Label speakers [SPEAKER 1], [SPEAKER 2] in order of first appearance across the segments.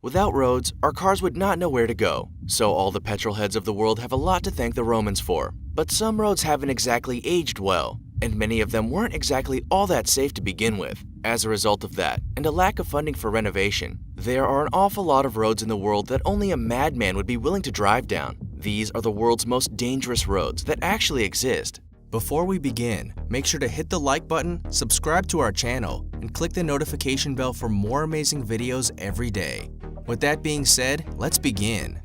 [SPEAKER 1] Without roads, our cars would not know where to go, so all the petrol heads of the world have a lot to thank the Romans for. But some roads haven't exactly aged well, and many of them weren't exactly all that safe to begin with. As a result of that, and a lack of funding for renovation, there are an awful lot of roads in the world that only a madman would be willing to drive down. These are the world's most dangerous roads that actually exist. Before we begin, make sure to hit the like button, subscribe to our channel, and click the notification bell for more amazing videos every day. With that being said, let's begin.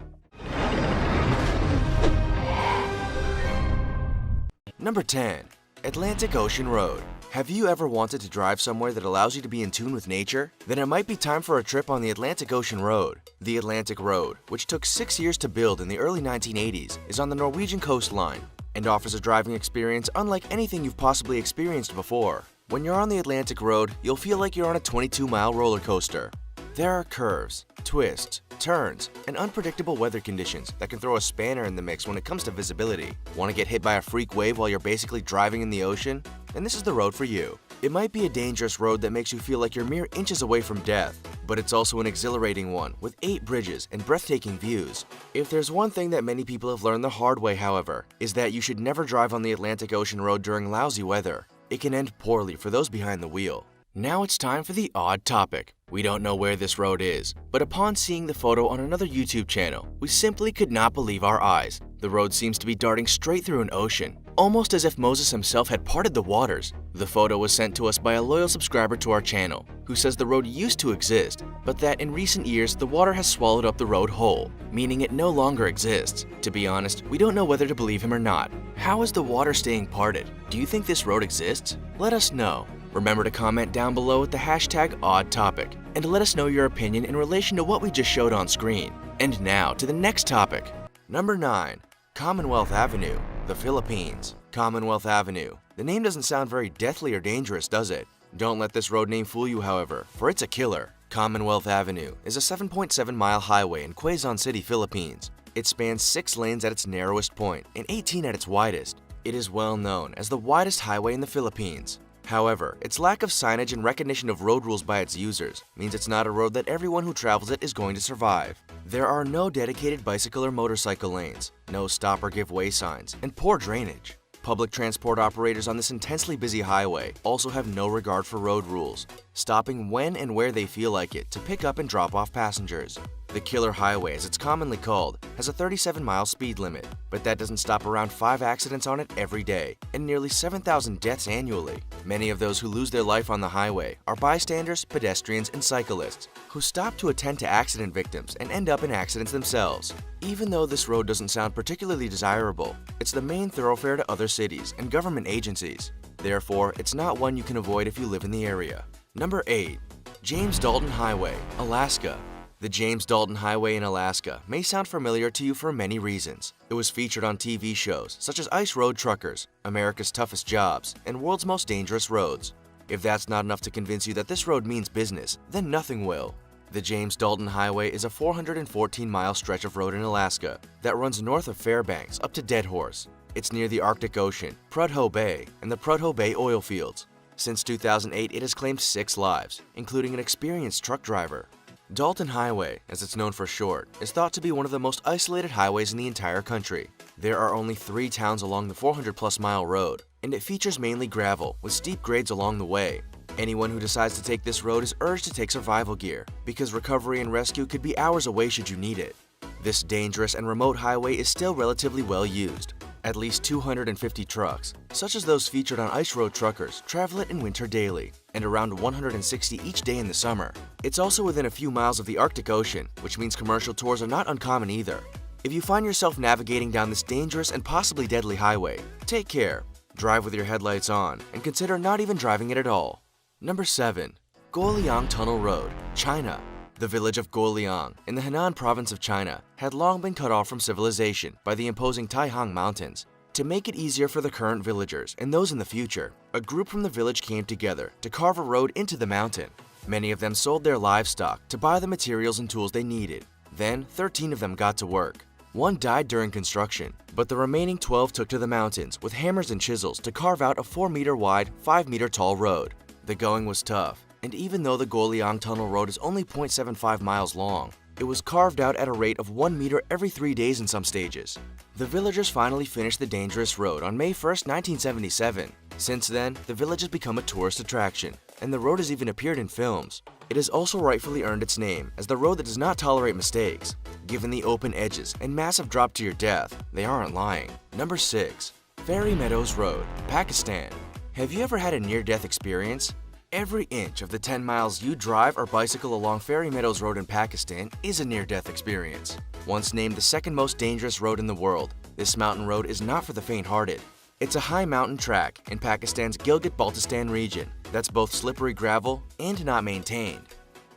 [SPEAKER 1] Number 10. Atlantic Ocean Road. Have you ever wanted to drive somewhere that allows you to be in tune with nature? Then it might be time for a trip on the Atlantic Ocean Road. The Atlantic Road, which took 6 years to build in the early 1980s, is on the Norwegian coastline and offers a driving experience unlike anything you've possibly experienced before. When you're on the Atlantic Road, you'll feel like you're on a 22-mile roller coaster. There are curves, twists, turns, and unpredictable weather conditions that can throw a spanner in the mix when it comes to visibility. Want to get hit by a freak wave while you're basically driving in the ocean? Then this is the road for you. It might be a dangerous road that makes you feel like you're mere inches away from death, but it's also an exhilarating one with 8 bridges and breathtaking views. If there's one thing that many people have learned the hard way, however, is that you should never drive on the Atlantic Ocean Road during lousy weather. It can end poorly for those behind the wheel. Now it's time for the odd topic. We don't know where this road is, but upon seeing the photo on another YouTube channel, we simply could not believe our eyes. The road seems to be darting straight through an ocean, almost as if Moses himself had parted the waters. The photo was sent to us by a loyal subscriber to our channel, who says the road used to exist, but that in recent years the water has swallowed up the road whole, meaning it no longer exists. To be honest, we don't know whether to believe him or not. How is the water staying parted? Do you think this road exists? Let us know. Remember to comment down below with the hashtag #OddTopic and let us know your opinion in relation to what we just showed on screen. And now to the next topic. Number 9. Commonwealth Avenue, the Philippines. Commonwealth Avenue. The name doesn't sound very deathly or dangerous, does it? Don't let this road name fool you, however, for it's a killer. Commonwealth Avenue is a 7.7-mile highway in Quezon City, Philippines. It spans 6 lanes at its narrowest point and 18 at its widest. It is well known as the widest highway in the Philippines. However, its lack of signage and recognition of road rules by its users means it's not a road that everyone who travels it is going to survive. There are no dedicated bicycle or motorcycle lanes, no stop or give way signs, and poor drainage. Public transport operators on this intensely busy highway also have no regard for road rules, stopping when and where they feel like it to pick up and drop off passengers. The Killer Highway, as it's commonly called, has a 37-mile speed limit, but that doesn't stop around 5 accidents on it every day, and nearly 7,000 deaths annually. Many of those who lose their life on the highway are bystanders, pedestrians, and cyclists, who stop to attend to accident victims and end up in accidents themselves. Even though this road doesn't sound particularly desirable, it's the main thoroughfare to other cities and government agencies. Therefore, it's not one you can avoid if you live in the area. Number 8. James Dalton Highway, Alaska. The James Dalton Highway in Alaska may sound familiar to you for many reasons. It was featured on TV shows such as Ice Road Truckers, America's Toughest Jobs, and World's Most Dangerous Roads. If that's not enough to convince you that this road means business, then nothing will. The James Dalton Highway is a 414-mile stretch of road in Alaska that runs north of Fairbanks up to Dead Horse. It's near the Arctic Ocean, Prudhoe Bay, and the Prudhoe Bay oil fields. Since 2008, it has claimed 6 lives, including an experienced truck driver. Dalton Highway, as it's known for short, is thought to be one of the most isolated highways in the entire country. There are only 3 towns along the 400-plus-mile road, and it features mainly gravel with steep grades along the way. Anyone who decides to take this road is urged to take survival gear, because recovery and rescue could be hours away should you need it. This dangerous and remote highway is still relatively well used. At least 250 trucks, such as those featured on Ice Road Truckers, travel it in winter daily, and around 160 each day in the summer. It's also within a few miles of the Arctic Ocean, which means commercial tours are not uncommon either. If you find yourself navigating down this dangerous and possibly deadly highway, take care, drive with your headlights on, and consider not even driving it at all. Number 7. Guoliang Tunnel Road, China. The village of Guoliang, in the Henan province of China, had long been cut off from civilization by the imposing Taihang Mountains. To make it easier for the current villagers and those in the future, a group from the village came together to carve a road into the mountain. Many of them sold their livestock to buy the materials and tools they needed. Then, 13 of them got to work. 1 died during construction, but the remaining 12 took to the mountains with hammers and chisels to carve out a 4-meter wide, 5-meter tall road. The going was tough, and even though the Guoliang Tunnel Road is only 0.75 miles long, It was carved out at a rate of 1 meter every 3 days in some stages. The villagers finally finished the dangerous road on May 1st, 1977. Since then, the village has become a tourist attraction, and the road has even appeared in films. It has also rightfully earned its name as the road that does not tolerate mistakes. Given the open edges and massive drop to your death, they aren't lying. Number 6. Fairy Meadows Road, Pakistan. Have you ever had a near-death experience? Every inch of the 10 miles you drive or bicycle along Fairy Meadows Road in Pakistan is a near-death experience. Once named the second most dangerous road in the world, this mountain road is not for the faint-hearted. It's a high mountain track in Pakistan's Gilgit-Baltistan region that's both slippery gravel and not maintained.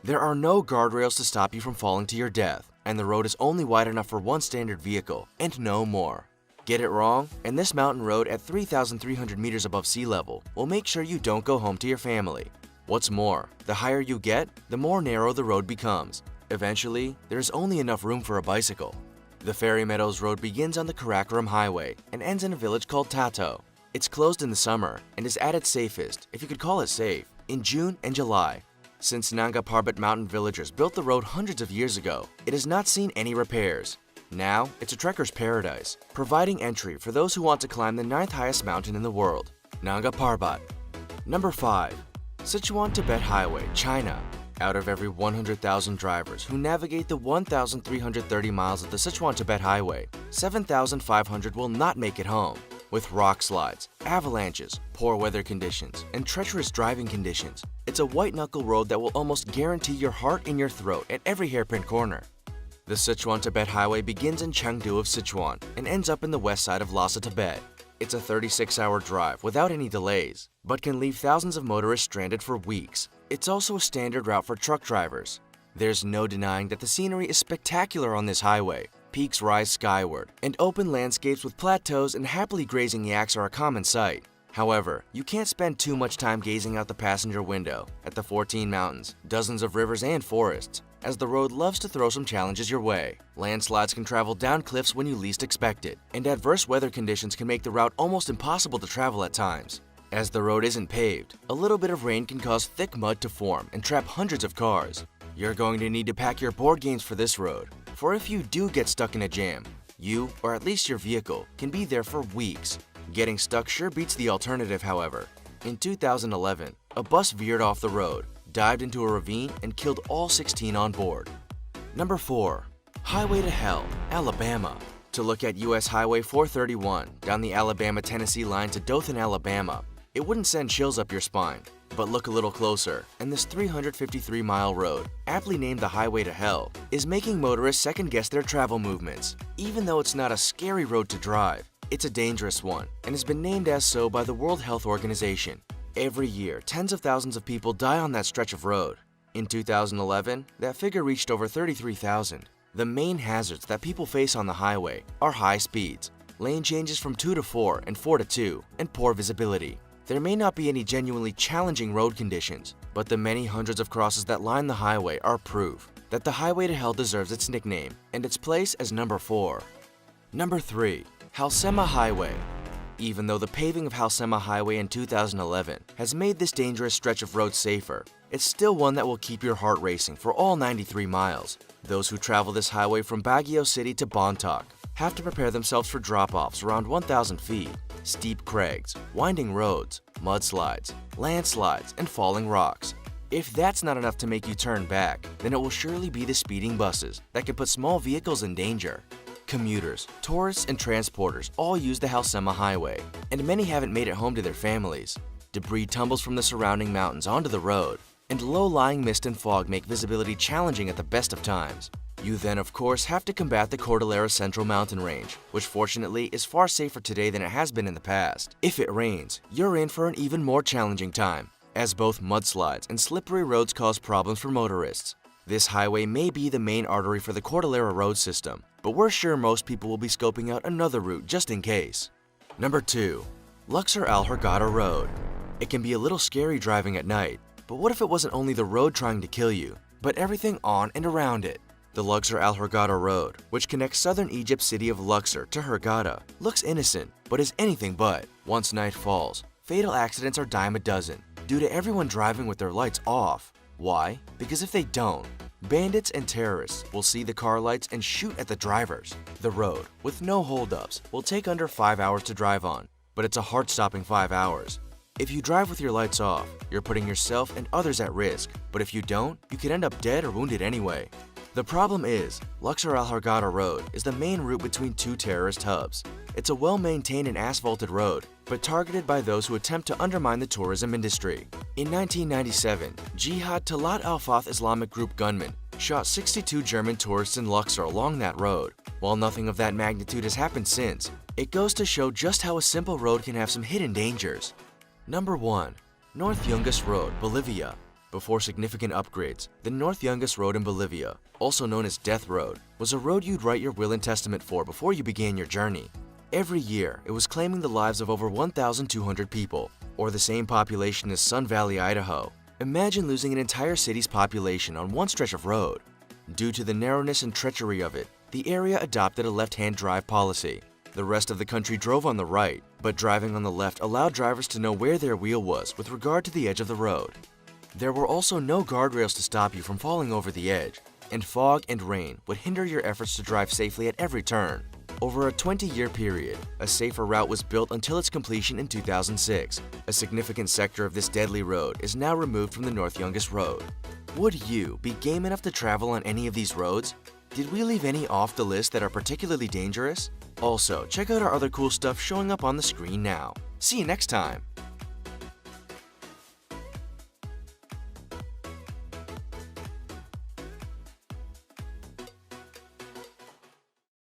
[SPEAKER 1] There are no guardrails to stop you from falling to your death, and the road is only wide enough for one standard vehicle and no more. Get it wrong, and this mountain road at 3,300 meters above sea level will make sure you don't go home to your family. What's more, the higher you get, the more narrow the road becomes. Eventually, there's only enough room for a bicycle. The Fairy Meadows Road begins on the Karakoram Highway and ends in a village called Tato. It's closed in the summer and is at its safest, if you could call it safe, in June and July. Since Nanga Parbat mountain villagers built the road hundreds of years ago, it has not seen any repairs. Now, it's a trekker's paradise, providing entry for those who want to climb the 9th highest mountain in the world, Nanga Parbat. Number 5. Sichuan-Tibet Highway, China. Out of every 100,000 drivers who navigate the 1,330 miles of the Sichuan-Tibet Highway, 7,500 will not make it home. With rock slides, avalanches, poor weather conditions, and treacherous driving conditions, it's a white-knuckle road that will almost guarantee your heart in your throat at every hairpin corner. The Sichuan-Tibet Highway begins in Chengdu of Sichuan and ends up in the west side of Lhasa, Tibet. It's a 36-hour drive without any delays, but can leave thousands of motorists stranded for weeks. It's also a standard route for truck drivers. There's no denying that the scenery is spectacular on this highway. Peaks rise skyward, and open landscapes with plateaus and happily grazing yaks are a common sight. However, you can't spend too much time gazing out the passenger window at the 14 mountains, dozens of rivers and forests, as the road loves to throw some challenges your way. Landslides can travel down cliffs when you least expect it, and adverse weather conditions can make the route almost impossible to travel at times. As the road isn't paved, a little bit of rain can cause thick mud to form and trap hundreds of cars. You're going to need to pack your board games for this road, for if you do get stuck in a jam, you, or at least your vehicle, can be there for weeks. Getting stuck sure beats the alternative, however. In 2011, a bus veered off the road, dived into a ravine, and killed all 16 on board. Number 4. Highway to Hell, Alabama. To look at US Highway 431 down the Alabama-Tennessee line to Dothan, Alabama, it wouldn't send chills up your spine. But look a little closer, and this 353-mile road, aptly named the Highway to Hell, is making motorists second-guess their travel movements. Even though it's not a scary road to drive, it's a dangerous one, and has been named as so by the World Health Organization. Every year, tens of thousands of people die on that stretch of road. In 2011, that figure reached over 33,000. The main hazards that people face on the highway are high speeds, lane changes from 2 to 4 and 4 to 2, and poor visibility. There may not be any genuinely challenging road conditions, but the many hundreds of crosses that line the highway are proof that the Highway to Hell deserves its nickname and its place as number 4. Number 3. Halsema Highway. Even though the paving of Halsema Highway in 2011 has made this dangerous stretch of road safer, it's still one that will keep your heart racing for all 93 miles. Those who travel this highway from Baguio City to Bontoc have to prepare themselves for drop-offs around 1,000 feet, steep crags, winding roads, mudslides, landslides, and falling rocks. If that's not enough to make you turn back, then it will surely be the speeding buses that can put small vehicles in danger. Commuters, tourists, and transporters all use the Halsema Highway, and many haven't made it home to their families. Debris tumbles from the surrounding mountains onto the road, and low-lying mist and fog make visibility challenging at the best of times. You then, of course, have to combat the Cordillera Central mountain range, which fortunately is far safer today than it has been in the past. If it rains, you're in for an even more challenging time, as both mudslides and slippery roads cause problems for motorists. This highway may be the main artery for the Cordillera road system, but we're sure most people will be scoping out another route just in case. Number 2. Luxor Al Hurghada Road. It can be a little scary driving at night, but what if it wasn't only the road trying to kill you, but everything on and around it? The Luxor Al Hurghada Road, which connects southern Egypt's city of Luxor to Hurghada, looks innocent, but is anything but. Once night falls, fatal accidents are dime a dozen, due to everyone driving with their lights off. Why? Because if they don't, Bandits and terrorists will see the car lights and shoot at the drivers. The road, with no holdups, will take under 5 hours to drive on, but it's a heart-stopping 5 hours. If you drive with your lights off, you're putting yourself and others at risk, but if you don't, you could end up dead or wounded anyway. The problem is, Luxor Al Hurghada Road is the main route between two terrorist hubs. It's a well-maintained and asphalted road, but targeted by those who attempt to undermine the tourism industry. In 1997, Jihad Talat Al-Fath Islamic Group gunmen shot 62 German tourists in Luxor along that road. While nothing of that magnitude has happened since, it goes to show just how a simple road can have some hidden dangers. Number 1. North Yungas Road, Bolivia. Before significant upgrades, the North Yungas Road in Bolivia, also known as Death Road, was a road you'd write your will and testament for before you began your journey. Every year, it was claiming the lives of over 1,200 people, or the same population as Sun Valley, Idaho. Imagine losing an entire city's population on one stretch of road. Due to the narrowness and treachery of it, the area adopted a left-hand drive policy. The rest of the country drove on the right, but driving on the left allowed drivers to know where their wheel was with regard to the edge of the road. There were also no guardrails to stop you from falling over the edge, and fog and rain would hinder your efforts to drive safely at every turn. Over a 20-year period, a safer route was built until its completion in 2006. A significant sector of this deadly road is now removed from the North Yungas Road. Would you be game enough to travel on any of these roads? Did we leave any off the list that are particularly dangerous? Also, check out our other cool stuff showing up on the screen now. See you next time!